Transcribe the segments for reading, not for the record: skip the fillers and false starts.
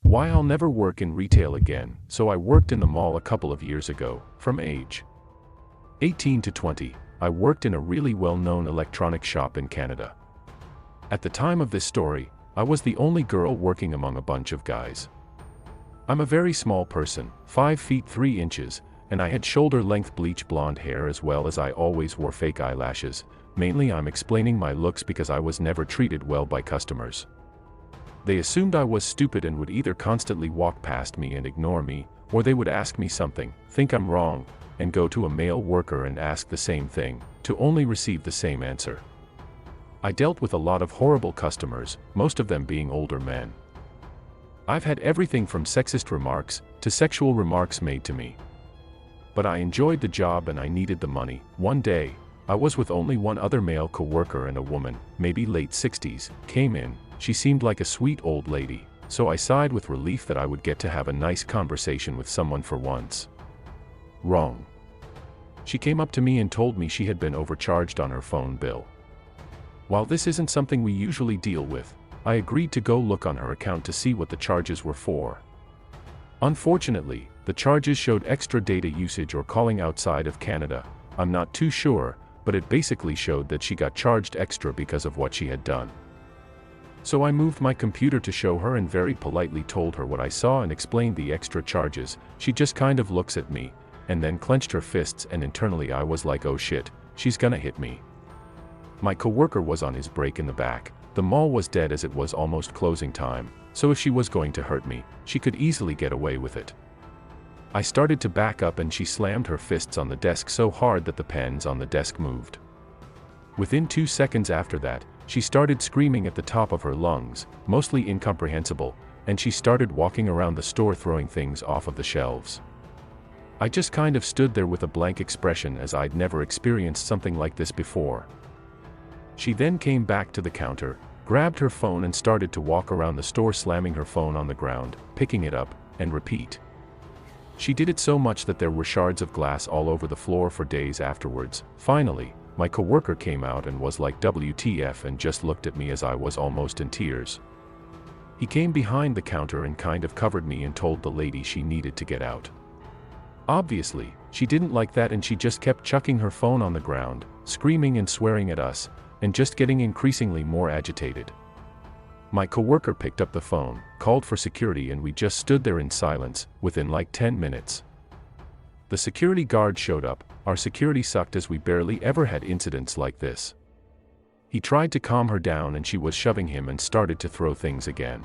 Why I'll never work in retail again. So I worked in the mall a couple of years ago. From age 18 to 20, I worked in a really well-known electronics shop in Canada. At the time of this story, I was the only girl working among a bunch of guys. I'm a very small person, 5 feet 3 inches, and I had shoulder-length bleach blonde hair as well as I always wore fake eyelashes. Mainly I'm explaining my looks because I was never treated well by customers. They assumed I was stupid and would either constantly walk past me and ignore me, or they would ask me something, think I'm wrong, and go to a male worker and ask the same thing, to only receive the same answer. I dealt with a lot of horrible customers, most of them being older men. I've had everything from sexist remarks to sexual remarks made to me. But I enjoyed the job and I needed the money. One day, I was with only one other male co-worker and a woman, maybe late 60s, came in. She seemed like a sweet old lady, so I sighed with relief that I would get to have a nice conversation with someone for once. Wrong. She came up to me and told me she had been overcharged on her phone bill. While this isn't something we usually deal with, I agreed to go look on her account to see what the charges were for. Unfortunately, the charges showed extra data usage or calling outside of Canada. I'm not too sure, but it basically showed that she got charged extra because of what she had done. So I moved my computer to show her and very politely told her what I saw and explained the extra charges. She just kind of looks at me, and then clenched her fists, and internally I was like, oh shit, she's gonna hit me. My coworker was on his break in the back. The mall was dead as it was almost closing time, so if she was going to hurt me, she could easily get away with it. I started to back up and she slammed her fists on the desk so hard that the pens on the desk moved. Within 2 seconds after that, she started screaming at the top of her lungs, mostly incomprehensible, and she started walking around the store throwing things off of the shelves. I just kind of stood there with a blank expression as I'd never experienced something like this before. She then came back to the counter, grabbed her phone and started to walk around the store slamming her phone on the ground, picking it up, and repeat. She did it so much that there were shards of glass all over the floor for days afterwards. Finally, my coworker came out and was like WTF and just looked at me as I was almost in tears. He came behind the counter and kind of covered me and told the lady she needed to get out. Obviously, she didn't like that and she just kept chucking her phone on the ground, screaming and swearing at us, and just getting increasingly more agitated. My coworker picked up the phone, called for security, and we just stood there in silence. Within like 10 minutes. The security guard showed up. Our security sucked as we barely ever had incidents like this. He tried to calm her down and she was shoving him and started to throw things again.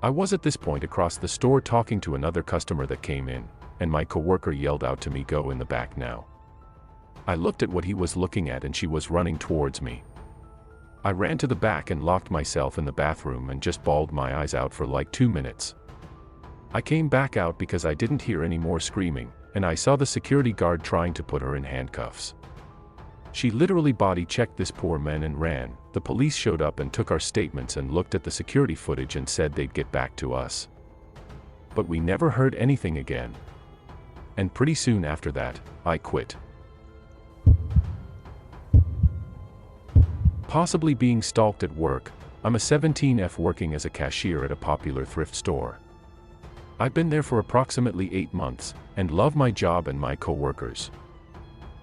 I was at this point across the store talking to another customer that came in, and my coworker yelled out to me, "Go in the back now." I looked at what he was looking at and she was running towards me. I ran to the back and locked myself in the bathroom and just bawled my eyes out for like 2 minutes. I came back out because I didn't hear any more screaming, and I saw the security guard trying to put her in handcuffs. She literally body checked this poor man and ran. The police showed up and took our statements and looked at the security footage and said they'd get back to us. But we never heard anything again. And pretty soon after that, I quit. Possibly being stalked at work. I'm a 17F working as a cashier at a popular thrift store. I've been there for approximately 8 months, and love my job and my co-workers.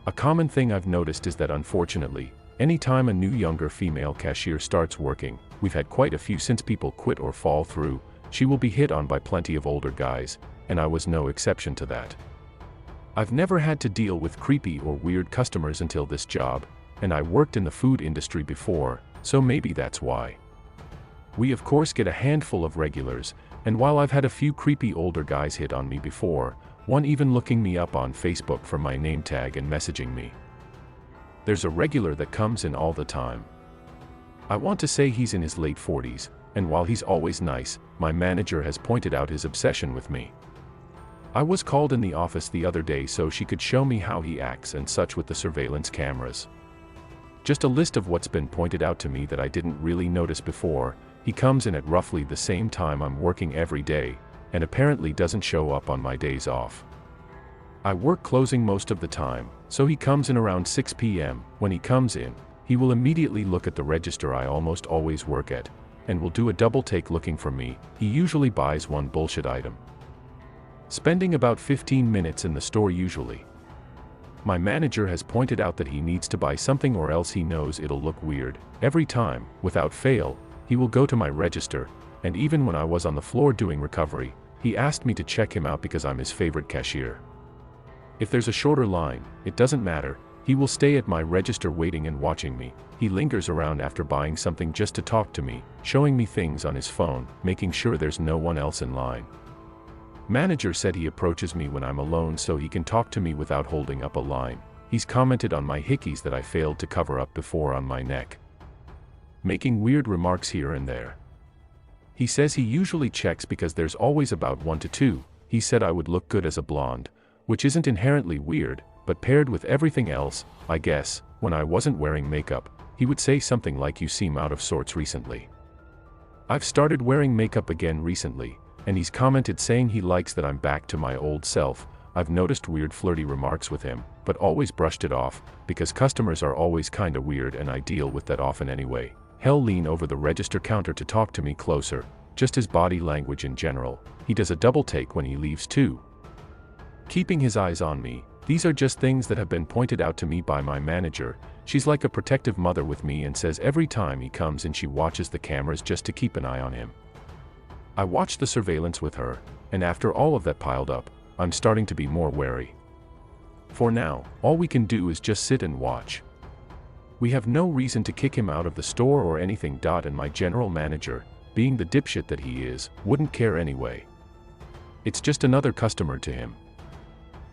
A common thing I've noticed is that unfortunately, anytime a new younger female cashier starts working, we've had quite a few since people quit or fall through, she will be hit on by plenty of older guys, and I was no exception to that. I've never had to deal with creepy or weird customers until this job, and I worked in the food industry before, so maybe that's why. We of course get a handful of regulars, and while I've had a few creepy older guys hit on me before, one even looking me up on Facebook for my name tag and messaging me. There's a regular that comes in all the time. I want to say he's in his late 40s, and while he's always nice, my manager has pointed out his obsession with me. I was called in the office the other day so she could show me how he acts and such with the surveillance cameras. Just a list of what's been pointed out to me that I didn't really notice before. He comes in at roughly the same time I'm working every day, and apparently doesn't show up on my days off. I work closing most of the time, so he comes in around 6 p.m. When he comes in, he will immediately look at the register I almost always work at, and will do a double take looking for me. He usually buys one bullshit item, spending about 15 minutes in the store usually. My manager has pointed out that he needs to buy something or else he knows it'll look weird. Every time, without fail, he will go to my register, and even when I was on the floor doing recovery, he asked me to check him out because I'm his favorite cashier. If there's a shorter line, it doesn't matter, he will stay at my register waiting and watching me. He lingers around after buying something just to talk to me, showing me things on his phone, making sure there's no one else in line. Manager said he approaches me when I'm alone so he can talk to me without holding up a line. He's commented on my hickeys that I failed to cover up before on my neck, making weird remarks here and there. He says he usually checks because there's always about 1 to 2. He said I would look good as a blonde, which isn't inherently weird, but paired with everything else, I guess, when I wasn't wearing makeup, he would say something like, "You seem out of sorts recently." I've started wearing makeup again recently, and he's commented saying he likes that I'm back to my old self. I've noticed weird flirty remarks with him, but always brushed it off, because customers are always kinda weird and I deal with that often anyway. He'll lean over the register counter to talk to me closer, just his body language in general. He does a double take when he leaves too, keeping his eyes on me. These are just things that have been pointed out to me by my manager. She's like a protective mother with me and says every time he comes in she watches the cameras just to keep an eye on him. I watched the surveillance with her, and after all of that piled up, I'm starting to be more wary. For now, all we can do is just sit and watch. We have no reason to kick him out of the store or anything. And my general manager, being the dipshit that he is, wouldn't care anyway. It's just another customer to him.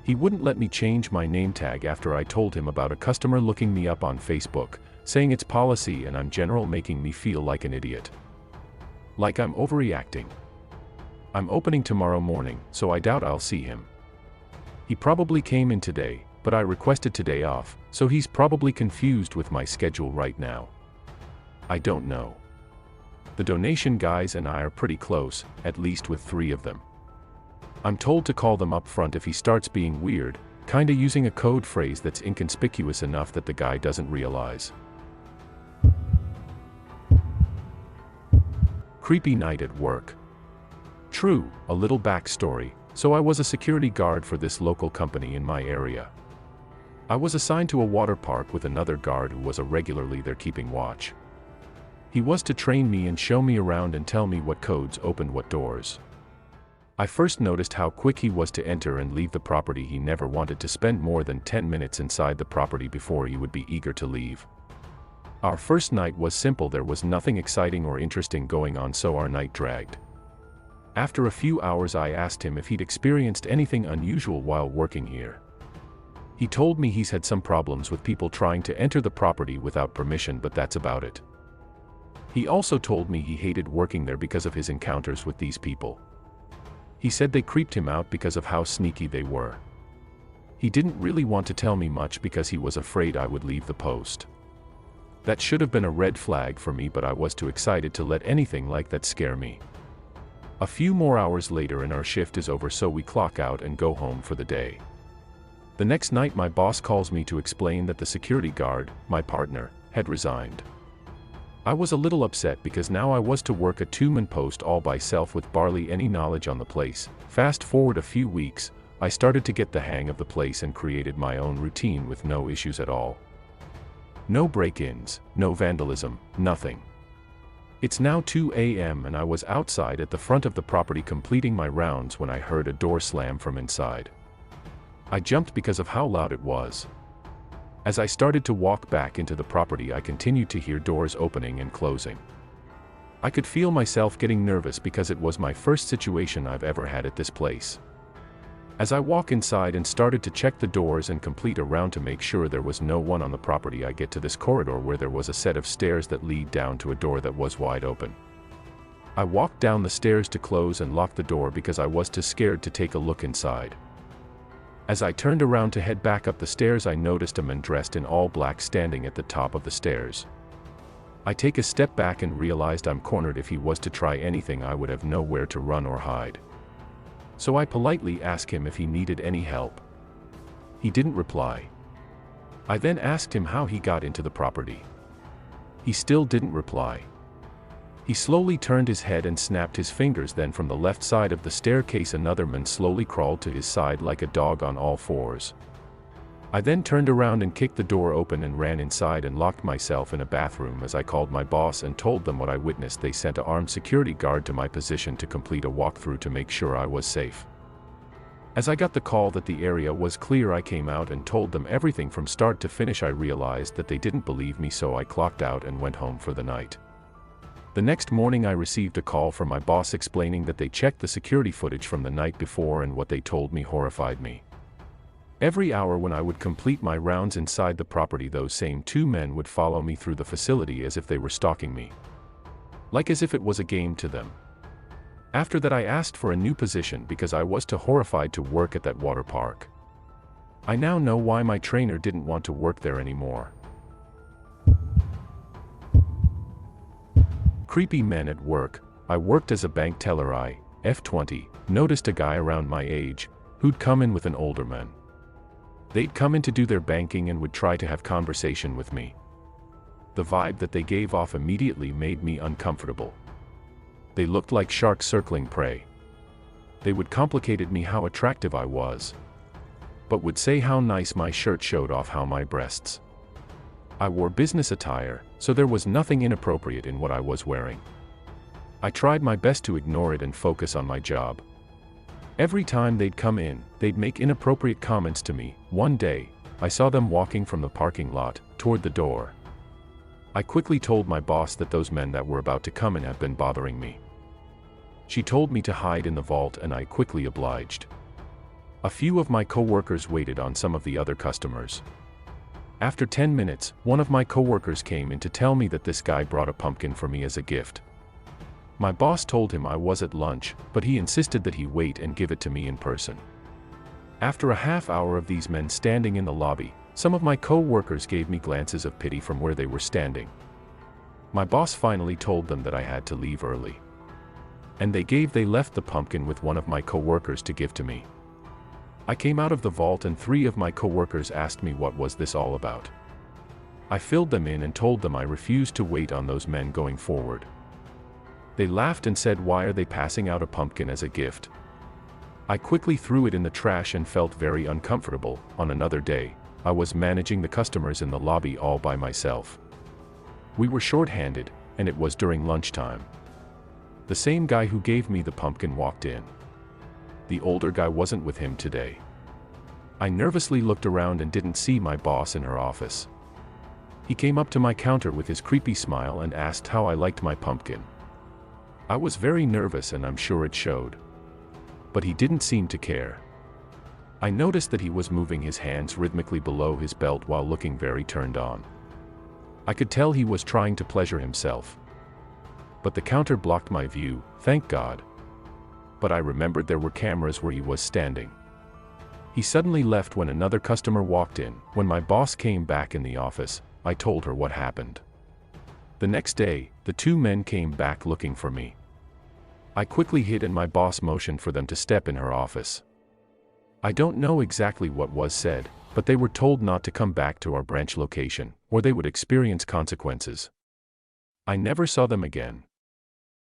He wouldn't let me change my name tag after I told him about a customer looking me up on Facebook, saying it's policy and I'm general, making me feel like an idiot. Like I'm overreacting. I'm opening tomorrow morning, so I doubt I'll see him. He probably came in today, but I requested today off, so he's probably confused with my schedule right now. I don't know. The donation guys and I are pretty close, at least with 3 of them. I'm told to call them up front if he starts being weird, kinda using a code phrase that's inconspicuous enough that the guy doesn't realize. Creepy night at work. True, a little backstory. So I was a security guard for this local company in my area. I was assigned to a water park with another guard who was regularly there keeping watch. He was to train me and show me around and tell me what codes opened what doors. I first noticed how quick he was to enter and leave the property. He never wanted to spend more than 10 minutes inside the property before he would be eager to leave. Our first night was simple. There was nothing exciting or interesting going on, so our night dragged. After a few hours I asked him if he'd experienced anything unusual while working here. He told me he's had some problems with people trying to enter the property without permission, but that's about it. He also told me he hated working there because of his encounters with these people. He said they creeped him out because of how sneaky they were. He didn't really want to tell me much because he was afraid I would leave the post. That should have been a red flag for me, but I was too excited to let anything like that scare me. A few more hours later and our shift is over, so we clock out and go home for the day. The next night my boss calls me to explain that the security guard, my partner, had resigned. I was a little upset because now I was to work a 2-man post all by myself with barely any knowledge on the place. Fast forward a few weeks, I started to get the hang of the place and created my own routine with no issues at all. No break-ins, no vandalism, nothing. It's now 2 a.m. and I was outside at the front of the property completing my rounds when I heard a door slam from inside. I jumped because of how loud it was. As I started to walk back into the property, I continued to hear doors opening and closing. I could feel myself getting nervous because it was my first situation I've ever had at this place. As I walk inside and started to check the doors and complete a round to make sure there was no one on the property, I get to this corridor where there was a set of stairs that lead down to a door that was wide open. I walked down the stairs to close and lock the door because I was too scared to take a look inside. As I turned around to head back up the stairs, I noticed a man dressed in all black standing at the top of the stairs. I take a step back and realized I'm cornered. If he was to try anything, I would have nowhere to run or hide. So I politely asked him if he needed any help. He didn't reply. I then asked him how he got into the property. He still didn't reply. He slowly turned his head and snapped his fingers. Then from the left side of the staircase another man slowly crawled to his side like a dog on all fours. I then turned around and kicked the door open and ran inside and locked myself in a bathroom. As I called my boss and told them what I witnessed, they sent an armed security guard to my position to complete a walkthrough to make sure I was safe. As I got the call that the area was clear, I came out and told them everything from start to finish. I realized that they didn't believe me, so I clocked out and went home for the night. The next morning I received a call from my boss explaining that they checked the security footage from the night before, and what they told me horrified me. Every hour when I would complete my rounds inside the property, those same two men would follow me through the facility as if they were stalking me. Like as if it was a game to them. After that I asked for a new position because I was too horrified to work at that water park. I now know why my trainer didn't want to work there anymore. Creepy men at work. I worked as a bank teller. I, F20, noticed a guy around my age, who'd come in with an older man. They'd come in to do their banking and would try to have conversation with me. The vibe that they gave off immediately made me uncomfortable. They looked like sharks circling prey. They would complicated me how attractive I was, but would say how nice my shirt showed off how my breasts. I wore business attire, so there was nothing inappropriate in what I was wearing. I tried my best to ignore it and focus on my job. Every time they'd come in, they'd make inappropriate comments to me. One day, I saw them walking from the parking lot toward the door. I quickly told my boss that those men that were about to come in had been bothering me. She told me to hide in the vault, and I quickly obliged. A few of my co-workers waited on some of the other customers. After 10 minutes, one of my co-workers came in to tell me that this guy brought a pumpkin for me as a gift. My boss told him I was at lunch, but he insisted that he wait and give it to me in person. After a half hour of these men standing in the lobby, some of my co-workers gave me glances of pity from where they were standing. My boss finally told them that I had to leave early. And they left the pumpkin with one of my co-workers to give to me. I came out of the vault and 3 of my co-workers asked me what was this all about. I filled them in and told them I refused to wait on those men going forward. They laughed and said, "Why are they passing out a pumpkin as a gift?" I quickly threw it in the trash and felt very uncomfortable. On another day, I was managing the customers in the lobby all by myself. We were short-handed, and it was during lunchtime. The same guy who gave me the pumpkin walked in. The older guy wasn't with him today. I nervously looked around and didn't see my boss in her office. He came up to my counter with his creepy smile and asked how I liked my pumpkin. I was very nervous and I'm sure it showed. But he didn't seem to care. I noticed that he was moving his hands rhythmically below his belt while looking very turned on. I could tell he was trying to pleasure himself. But the counter blocked my view, thank God. But I remembered there were cameras where he was standing. He suddenly left when another customer walked in. When my boss came back in the office, I told her what happened. The next day, the 2 men came back looking for me. I quickly hid and my boss motioned for them to step in her office. I don't know exactly what was said, but they were told not to come back to our branch location, or they would experience consequences. I never saw them again.